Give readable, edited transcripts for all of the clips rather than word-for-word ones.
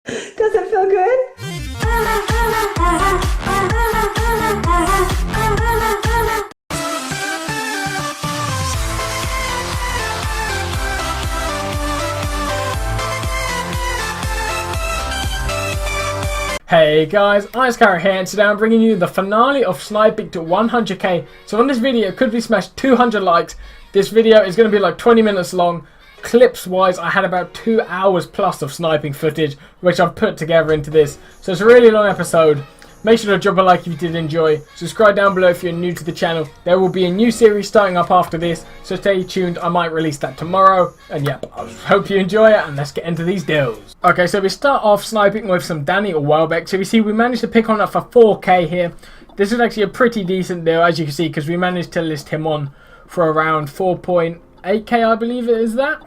Does it feel good? Hey guys, iHazCarrot here, and today I'm bringing you the finale of Sniping to 100k. So on this video, it could be smashed 200 likes. This video is going to be like 20 minutes long. Clips wise, I had about 2 hours plus of sniping footage, which I've put together into this. So it's a really long episode. Make sure to drop a like if you did enjoy. Subscribe down below if you're new to the channel. There will be a new series starting up after this, so stay tuned. I might release that tomorrow. And yep, I hope you enjoy it, and let's get into these deals. Okay, so we start off sniping with some Danny or Welbeck. So we see we managed to pick on that for 4k here. This is actually a pretty decent deal, as you can see, because we managed to list him on for around 4.8k, I believe it is that.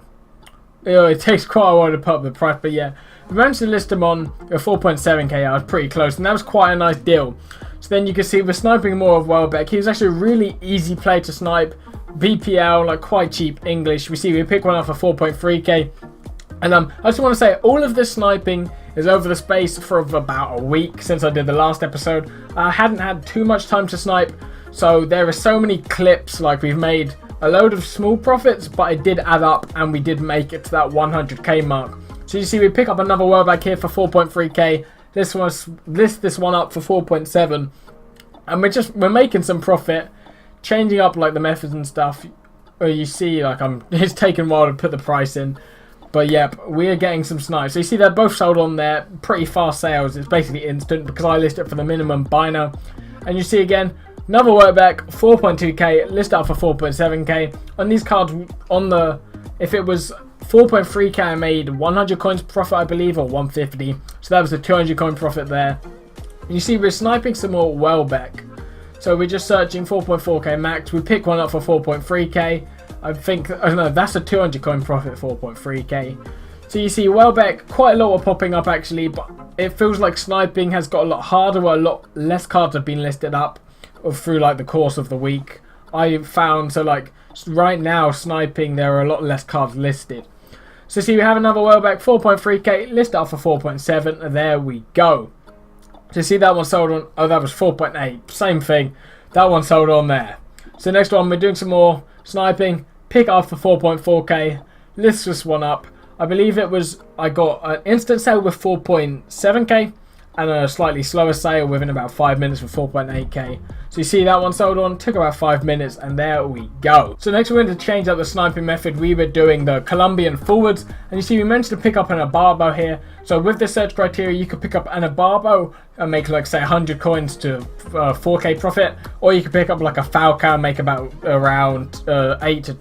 It takes quite a while to put up the price, but yeah. We managed to list him on a 4.7k. I was pretty close, and that was quite a nice deal. So then you can see we're sniping more of Welbeck. He was actually a really easy play to snipe. BPL, like quite cheap English. We see we pick one up for 4.3k. And I just want to say, all of this sniping is over the space for about a week since I did the last episode. I hadn't had too much time to snipe, so there are so many clips. Like, we've made a load of small profits, but it did add up, and we did make it to that 100k mark. So you see we pick up another Welbeck here for 4.3k. This one up for 4.7, and we're making some profit, changing up like the methods and stuff. You see, like, it's taken a while to put the price in, but yep, we are getting some snipes. So you see they're both sold on there, pretty fast sales. It's basically instant because I list it for the minimum buy now. And you see again, another Welbeck, 4.2k, list up for 4.7k. On these cards, if it was 4.3k, I made 100 coins profit, I believe, or 150. So that was a 200 coin profit there. And you see we're sniping some more Welbeck. So we're just searching 4.4k max. We pick one up for 4.3k. I don't know, that's a 200 coin profit, 4.3k. So you see Welbeck, quite a lot are popping up actually, but it feels like sniping has got a lot harder, or a lot less cards have been listed up through like the course of the week. I found, so like right now sniping, there are a lot less cards listed. So see we have another Welbeck, 4.3k, list up for 4.7, and there we go. So see that one sold on, oh, that was 4.8, same thing, that one sold on there. So next one, we're doing some more sniping, pick up for 4.4k, list this one up. I believe it was, I got an instant sale with 4.7k and a slightly slower sale within about 5 minutes with 4.8k. So you see that one sold on, took about 5 minutes, and there we go. So next we're going to change up the sniping method. We were doing the Colombian forwards, and you see we managed to pick up an Abarbo here. So with the search criteria, you could pick up an Abarbo and make, like, say 100 coins to 4k profit, or you could pick up like a Falcao and make about around 6 to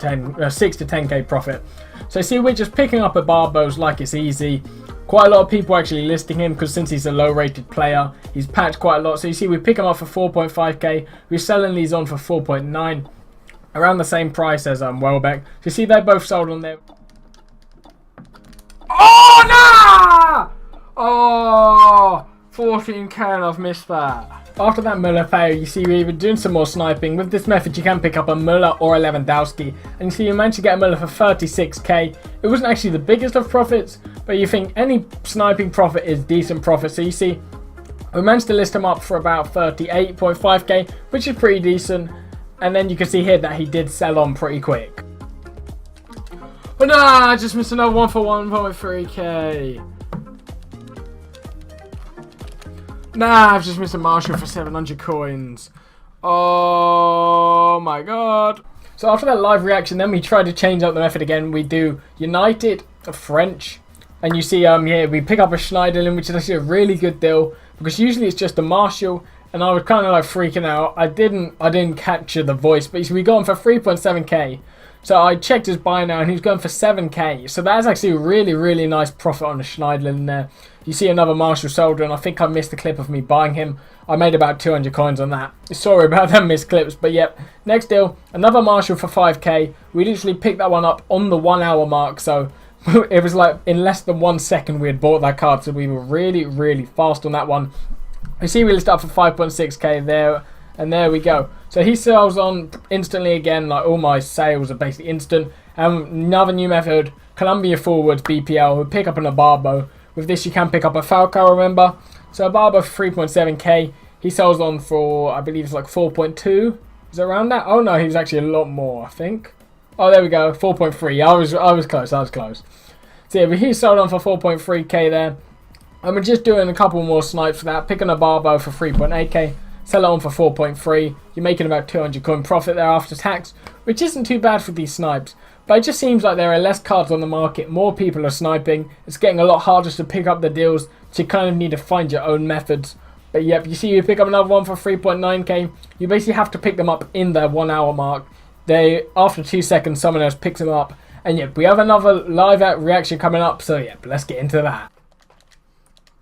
10k profit. So see, we're just picking up Abarbos like it's easy. Quite a lot of people actually listing him because since he's a low rated player, he's patched quite a lot. So you see we pick him up for 4.5k. We're selling these on for 4.9, around the same price as Welbeck. So you see they're both sold on there. Oh no! Oh, 14k, and I've missed that. After that Muller fail, you see we were doing some more sniping. With this method, you can pick up a Muller or a Lewandowski. And you see you managed to get a Muller for 36k. It wasn't actually the biggest of profits, but you think any sniping profit is decent profit. So you see, we managed to list him up for about 38.5k, which is pretty decent. And then you can see here that he did sell on pretty quick. Oh no, I just missed another one for 1.3k. Nah, I've just missed a Marshall for 700 coins. Oh my god. So after that live reaction, then we try to change up the method again. We do United French. And you see here, we pick up a Schneiderlin, which is actually a really good deal. Because usually it's just a Marshall. And I was kind of like freaking out. I didn't capture the voice. But we got him for 3.7k. So I checked his buy now, and he's going for 7k. So that's actually a really, really nice profit on the Schneiderlin there. You see another Marshall soldier, and I think I missed a clip of me buying him. I made about 200 coins on that. Sorry about them missed clips, but yep. Next deal, another Marshall for 5k. We literally picked that one up on the 1 hour mark, so it was like in less than 1 second we had bought that card, so we were really, really fast on that one. You see we listed up for 5.6k there, and there we go. So he sells on instantly again, like all my sales are basically instant. Another new method, Colombia forwards BPL, we pick up an Abarbo. With this, you can pick up a Falco, remember. So a barber for 3.7k. He sells on for, I believe it's like 4.2. Is it around that? Oh no, he was actually a lot more, I think. Oh, there we go, 4.3. I was close, So yeah, but he sold on for 4.3k there. I'm just doing a couple more snipes for that. Picking a barbo for 3.8k. Sell it on for 4.3. You're making about 200 coin profit there after tax, which isn't too bad for these snipes. But it just seems like there are less cards on the market. More people are sniping. It's getting a lot harder to pick up the deals. So you kind of need to find your own methods. But yep, you see you pick up another one for 3.9k. You basically have to pick them up in the 1 hour mark. After 2 seconds, someone else picks them up. And yep, we have another live reaction coming up. So yep, let's get into that.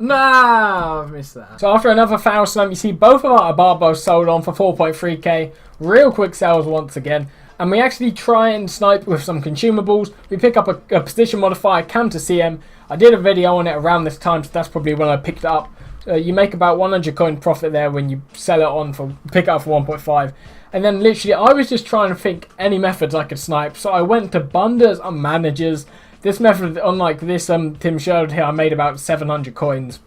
Nah, I missed that. So after another foul snipe, you see both of our barbos sold on for 4.3k. Real quick sales once again. And we actually try and snipe with some consumables. We pick up a position modifier, counter CM. I did a video on it around this time, so that's probably when I picked it up. You make about 100 coin profit there when you sell it on pick it up for 1.5. And then literally, I was just trying to think any methods I could snipe. So I went to bunders and managers. This method, unlike this Tim showed here, I made about 700 coins.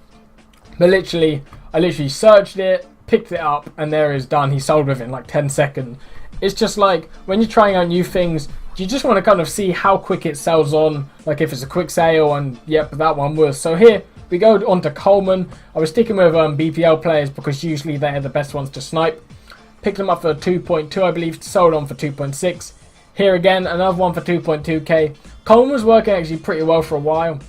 But literally, I literally searched it, picked it up, and there it is done. He sold within like 10 seconds. It's just like, when you're trying out new things, you just want to kind of see how quick it sells on. Like if it's a quick sale, and yep, that one was. So here, we go on to Coleman. I was sticking with BPL players because usually they are the best ones to snipe. Picked them up for 2.2, I believe. Sold on for 2.6. Here again, another one for 2.2k. Coleman was working actually pretty well for a while.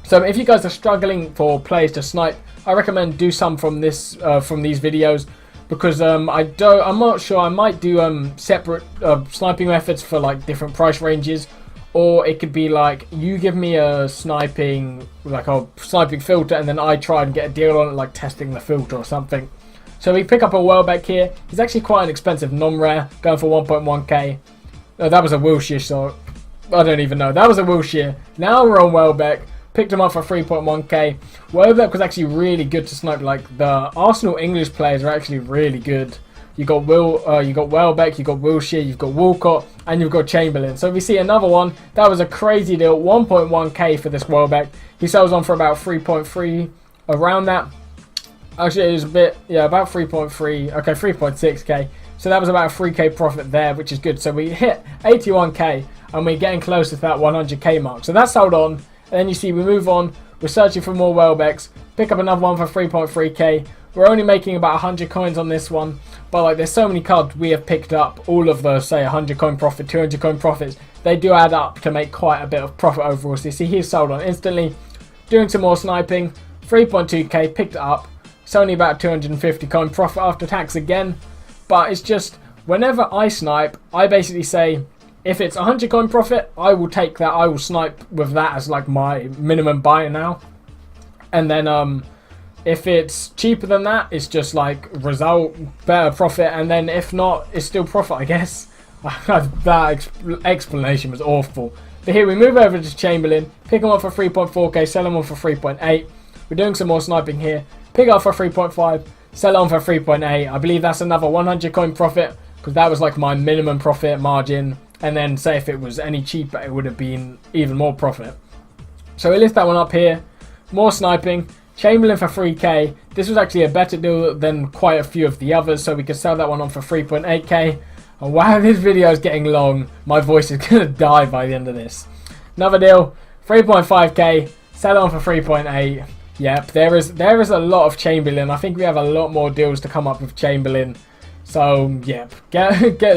So if you guys are struggling for players to snipe, I recommend do some from these videos. Because I'm not sure, I might do separate sniping methods for like different price ranges. Or it could be like, you give me a sniping filter, and then I try and get a deal on it, like testing the filter or something. So we pick up a Welbeck here. He's actually quite an expensive non-rare, going for 1.1k. That was a Wilshere, so I don't even know. That was a Wilshere. Now we're on Welbeck. Picked him up for 3.1k. Welbeck was actually really good to snipe. Like the Arsenal English players are actually really good. You got Welbeck, you got Wilshere, you've got Walcott, and you've got Chamberlain. So we see another one. That was a crazy deal. 1.1k for this Welbeck. He sells on for about 3.3, around that. Actually, it was a bit, yeah, about 3.3. Okay, 3.6k. So that was about a 3k profit there, which is good. So we hit 81k, and we're getting close to that 100k mark. So that's sold on. And then you see we move on. We're searching for more Welbecks. Pick up another one for 3.3k. We're only making about 100 coins on this one. But like, there's so many cards we have picked up. All of those, say, 100 coin profit, 200 coin profits. They do add up to make quite a bit of profit overall. So you see he's sold on instantly. Doing some more sniping. 3.2k, picked it up. It's only about 250 coin profit after tax again. But it's just, whenever I snipe, I basically say, if it's 100 coin profit, I will take that. I will snipe with that as like my minimum buy now. And then if it's cheaper than that, it's just like result, better profit. And then if not, it's still profit, I guess. That explanation was awful. But here we move over to Chamberlain. Pick him up for 3.4k, sell him on for 3.8. We're doing some more sniping here. Pick up for 3.5, sell on for 3.8. I believe that's another 100 coin profit, because that was like my minimum profit margin. And then say if it was any cheaper, it would have been even more profit. So we lift that one up here. More sniping. Chamberlain for 3k. This was actually a better deal than quite a few of the others, so we could sell that one on for 3.8k. And wow, this video is getting long. My voice is going to die by the end of this. Another deal. 3.5k. Sell it on for 3.8. Yep, there is a lot of Chamberlain. I think we have a lot more deals to come up with Chamberlain. So, yep,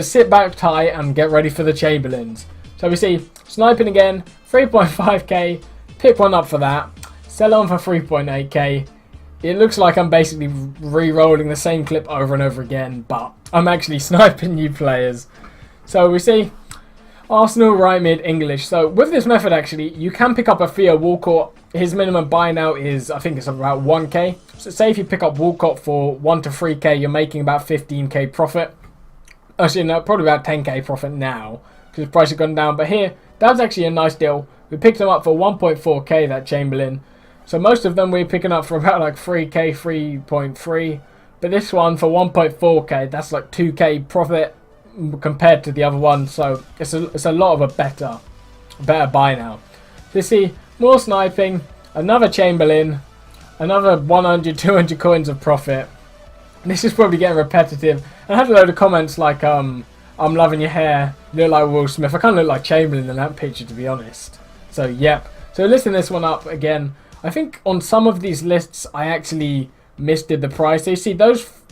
sit back tight and get ready for the Chamberlains. So we see sniping again, 3.5k, pick one up for that, sell on for 3.8k. It looks like I'm basically re-rolling the same clip over and over again, but I'm actually sniping new players. So we see Arsenal right mid English. So with this method, actually, you can pick up a Theo Walcott. His minimum buy now is, I think it's about 1k. So say if you pick up Walcott for 1 to 3k, you're making about 15k profit. Actually, no, probably about 10k profit now, because the price has gone down. But here, that's actually a nice deal. We picked them up for 1.4k, that Chamberlain. So most of them we're picking up for about like 3k, 3.3. But this one for 1.4k, that's like 2k profit compared to the other one. So it's a lot of a better buy now. So you see, more sniping. another Chamberlain, another 100, 200 coins of profit. This is probably getting repetitive. I had a load of comments like, I'm loving your hair, you look like Will Smith. I kind of look like Chamberlain in that picture, to be honest. So, yep. So, listing this one up again. I think on some of these lists, I actually misdid the price. So, you see,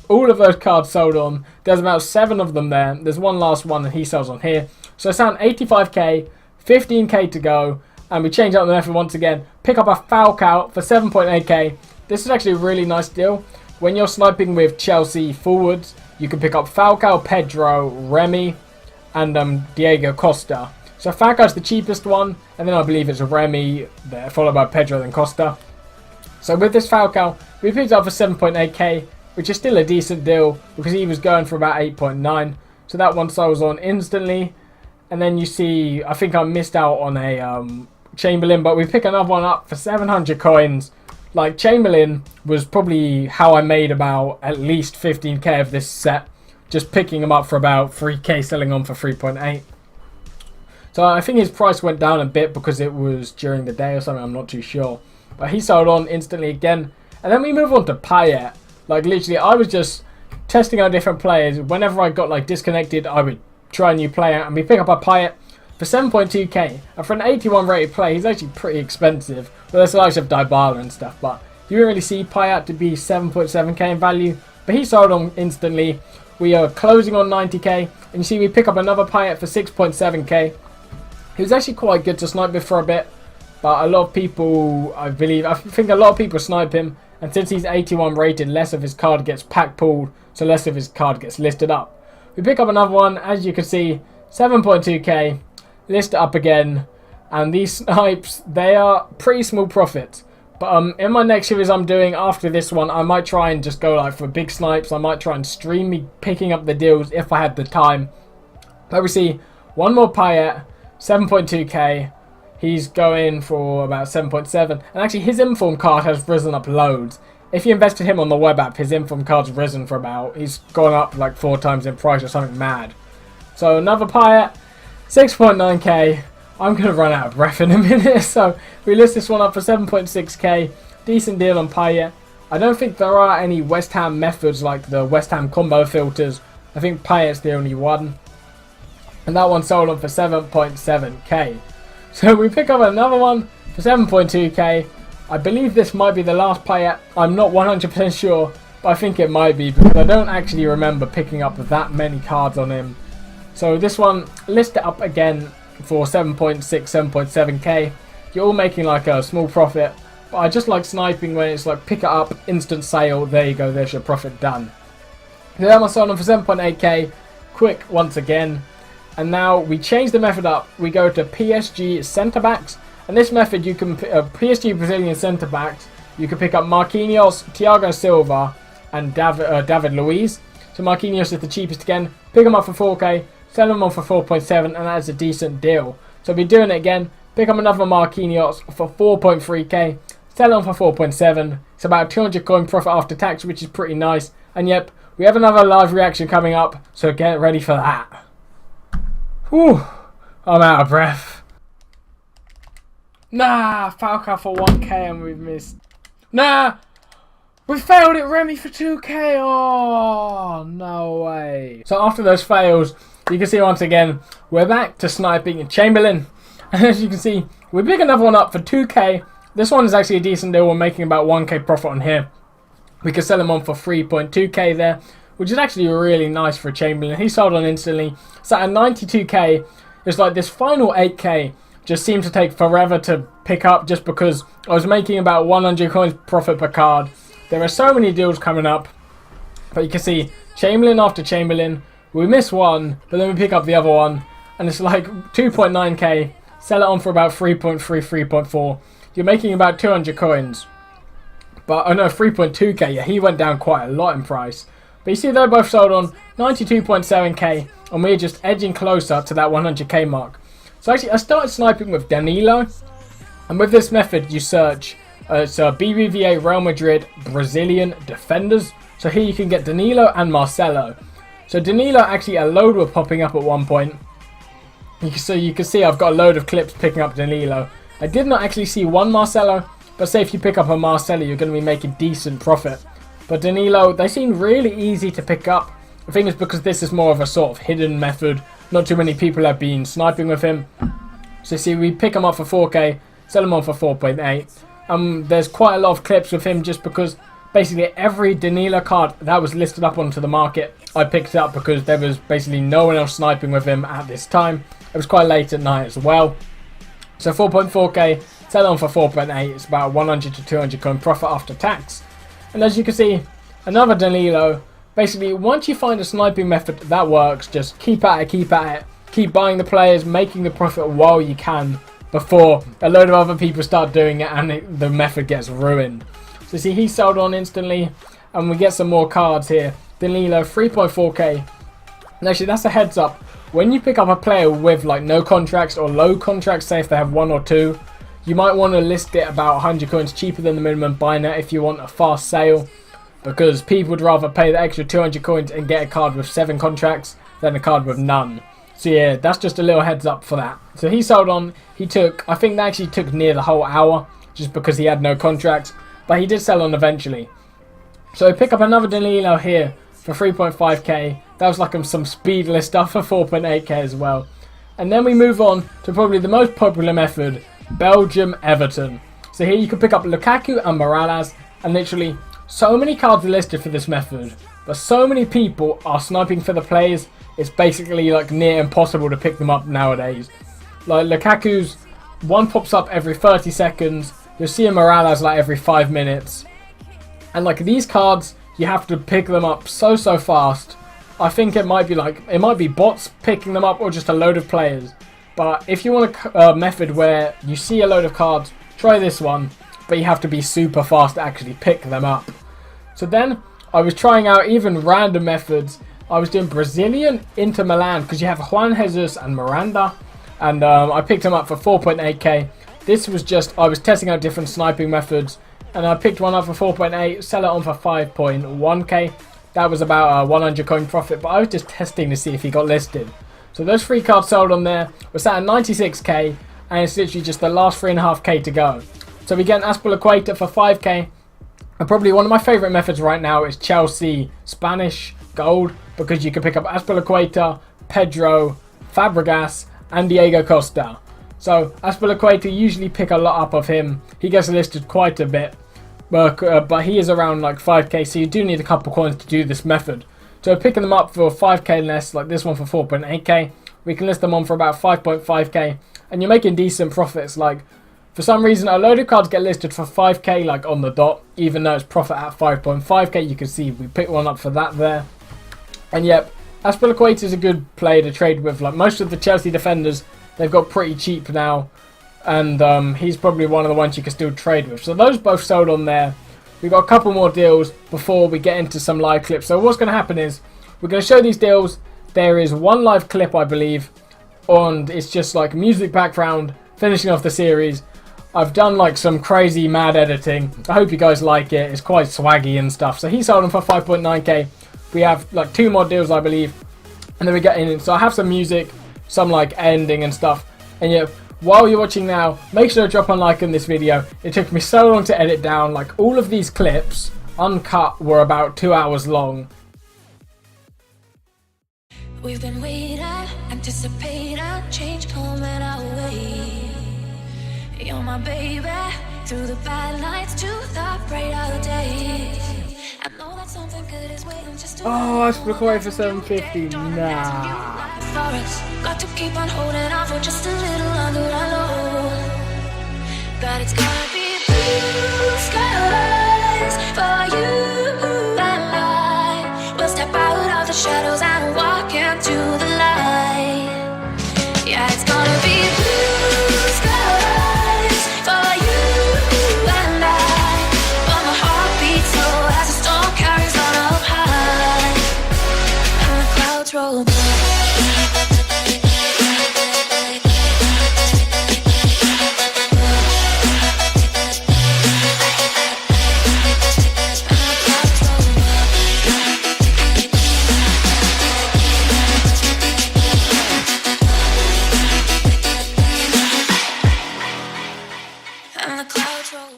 all of those cards sold on. There's about 7 of them there. There's one last one that he sells on here. So, it's down 85k, 15k to go. And we change up the method once again. Pick up a Falcao for 7.8k. This is actually a really nice deal. When you're sniping with Chelsea forwards, you can pick up Falcao, Pedro, Remy, and Diego Costa. So Falcao's the cheapest one, and then I believe it's Remy, there, followed by Pedro, then Costa. So with this Falcao, we picked up for 7.8k, which is still a decent deal, because he was going for about 8.9. So that one sells on instantly. And then you see, I think I missed out on a Chamberlain, but we pick another one up for 700 coins. Like, Chamberlain was probably how I made about at least 15k of this set. Just picking him up for about 3k, selling on for 3.8. So I think his price went down a bit because it was during the day or something, I'm not too sure. But he sold on instantly again. And then we move on to Payet. Like, literally, I was just testing out different players. Whenever I got, like, disconnected, I would try a new player. And we pick up a Payet for 7.2k. And for an 81 rated player, he's actually pretty expensive. Well, there's the likes of Dybala and stuff. But you don't really see Payet to be 7.7k in value. But he sold on instantly. We are closing on 90k. And you see we pick up another Payet for 6.7k. He was actually quite good to snipe with for a bit. But a lot of people, I think a lot of people snipe him. And since he's 81 rated, less of his card gets pack pulled. So less of his card gets listed up. We pick up another one. As you can see, 7.2k. List it up again. And these snipes, they are pretty small profits. But in my next series I'm doing after this one, I might try and just go like for big snipes. I might try and stream me picking up the deals if I had the time. But we see one more Payet, 7.2k. He's going for about 7.7. And actually his inform card has risen up loads. If you invested him on the web app, his inform card's risen for about, he's gone up like 4 times in price or something mad. So another Payet, 6.9k. I'm going to run out of breath in a minute. So we list this one up for 7.6k. Decent deal on Payet. I don't think there are any West Ham methods like the West Ham combo filters. I think Payet's the only one. And that one sold on for 7.7k. So we pick up another one for 7.2k. I believe this might be the last Payet. I'm not 100% sure, but I think it might be because I don't actually remember picking up that many cards on him. So this one, list it up again for 7.6, 7.7k. You're all making like a small profit, but I just like sniping when it's like pick it up, instant sale, there you go, there's your profit done. So that one sold on for 7.8k, quick once again. And now we change the method up, we go to PSG centre backs. And this method you can, PSG Brazilian centre backs, you can pick up Marquinhos, Thiago Silva and David Luiz. So Marquinhos is the cheapest again, pick them up for 4k. Sell them on for 4.7 and that's a decent deal. So we're doing it again. Pick up another Marquinhos for 4.3k. Sell on for 4.7. It's about 200 coin profit after tax, which is pretty nice. And yep, we have another live reaction coming up. So get ready for that. Whew. I'm out of breath. Nah, Falcao for 1k and we've missed. Nah! We failed it, Remy for 2k. Oh, no way. So after those fails, you can see once again, we're back to sniping in Chamberlain. And as you can see, we pick another one up for 2k. This one is actually a decent deal. We're making about 1k profit on here. We can sell him on for 3.2k there, which is actually really nice for Chamberlain. He sold on instantly. So at 92k, it's like this final 8k just seemed to take forever to pick up just because I was making about 100 coins profit per card. There are so many deals coming up. But you can see Chamberlain after Chamberlain. We miss one, but then we pick up the other one. And it's like 2.9k. Sell it on for about 3.3, 3.4. You're making about 200 coins. But, oh no, 3.2k. Yeah, he went down quite a lot in price. But you see they're both sold on 92.7k. And we're just edging closer to that 100k mark. So actually, I started sniping with Danilo. And with this method, you search it's BBVA Real Madrid Brazilian defenders. So here you can get Danilo and Marcelo. So Danilo, actually a load were popping up at one point. So you can see I've got a load of clips picking up Danilo. I did not actually see one Marcelo. But say if you pick up a Marcelo, you're going to be making decent profit. But Danilo, they seem really easy to pick up. I think it's because this is more of a sort of hidden method. Not too many people have been sniping with him. So see, we pick him up for 4k, sell him on for 4.8. There's quite a lot of clips with him just because basically every Danilo card that was listed up onto the market, I picked up because there was basically no one else sniping with him at this time. It was quite late at night as well. So 4.4k, sell on for 4.8. It's about 100 to 200 coin profit after tax. And as you can see, another Danilo. Basically, once you find a sniping method that works, just keep at it, keep at it. Keep buying the players, making the profit while you can before a load of other people start doing it and the method gets ruined. So see, he sold on instantly, and we get some more cards here. Danilo, 3.4k. And actually, that's a heads up. When you pick up a player with like no contracts or low contracts, say if they have 1 or 2, you might want to list it about 100 coins cheaper than the minimum buy net if you want a fast sale. Because people would rather pay the extra 200 coins and get a card with 7 contracts than a card with none. So yeah, that's just a little heads up for that. So he sold on, he took, I think that actually took near the whole hour, just because he had no contracts. But he did sell on eventually. So we pick up another Danilo here for 3.5k. That was like some speedless stuff for 4.8k as well. And then we move on to probably the most popular method, Belgium Everton. So here you can pick up Lukaku and Morales, and literally so many cards are listed for this method, but so many people are sniping for the players, it's basically like near impossible to pick them up nowadays. Like Lukaku's one pops up every 30 seconds, you'll see a Morales like every 5 minutes. And like these cards, you have to pick them up so fast. I think it might be bots picking them up or just a load of players. But if you want a method where you see a load of cards, try this one, but you have to be super fast to actually pick them up. So then I was trying out even random methods. I was doing Brazilian Inter Milan because you have Juan Jesus and Miranda, and I picked them up for 4.8k. This was just, I was testing out different sniping methods, and I picked one up for 4.8, sell it on for 5.1k. That was about a 100 coin profit, but I was just testing to see if he got listed. So those 3 cards sold on there. We're sat at 96k, and it's literally just the last 3.5k to go. So we get an Azpilicueta for 5k. And probably one of my favourite methods right now is Chelsea Spanish Gold, because you can pick up Azpilicueta, Pedro, Fabregas, and Diego Costa. So Azpilicueta, usually pick a lot up of him. He gets listed quite a bit, but he is around like 5k, so you do need a couple coins to do this method. So picking them up for 5k less, like this one for 4.8k, we can list them on for about 5.5k, and you're making decent profits. Like, for some reason, a load of cards get listed for 5k, like on the dot, even though it's profit at 5.5k. You can see we picked one up for that there. And yep, Azpilicueta is a good player to trade with. Like most of the Chelsea defenders, they've got pretty cheap now, and he's probably one of the ones you can still trade with. So those both sold on there. We've got a couple more deals before we get into some live clips. So what's going to happen is we're going to show these deals. There is one live clip, I believe, and it's just like music background finishing off the series. I've done like some crazy mad editing. I hope you guys like it. It's quite swaggy and stuff. So he sold them for 5.9k. We have like 2 more deals, I believe, and then we get in. So I have some music, some like ending and stuff. And yeah, while you're watching now, make sure to drop a like on this video. It took me so long to edit down. Like all of these clips, uncut, were about 2 hours long. We've been waiting, anticipating, change coming our way. You're my baby, through the bad nights to the brighter days. I know that something good is waiting just to. Oh, it's required for 750. Nah. For us, got to keep on holding on for just a little longer. I know that it's gonna be blue.